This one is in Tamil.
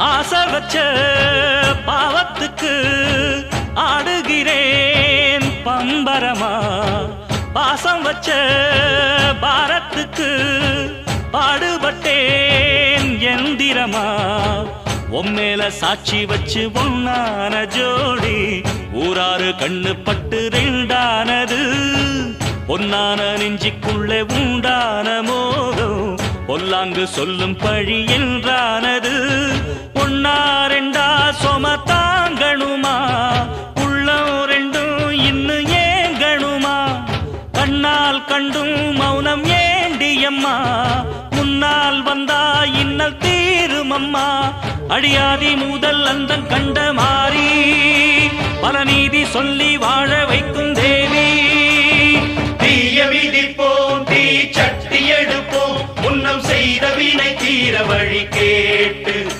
ஆசை வச்ச பாவத்துக்கு ஆடுகிறேன் பம்பரமா, பாசம் வச்ச பாரத்துக்கு பாடுபட்டேன் எந்திரமா. உம்மேல சாட்சி வச்சு ஒன்னான ஜோடி ஊராறு கண்ணு பட்டு ரெண்டானது. பொன்னான நெஞ்சிக்குள்ளே உண்டான மோகம் பொல்லாங்கு சொல்லும் பழி என்றானது. ஒன்னா ரெண்டா சொம தாங்கணுமா, உள்ளம் ரெண்டும் இன்னும் ஏங்கணுமா. கண்ணால் கண்டும் மௌனம் ஏண்டியம்மா, முன்னால் வந்தா இன்னல் தீருமம்மா. அடியாதி முதல் அந்த கண்ட மாறி பல நீதி சொல்லி வாழ வைக்கும் தேவி. தீய விதிப்போம் தீ சட்டி எடுப்போம், முன்னம் செய்த வினை தீர வழி கேட்டு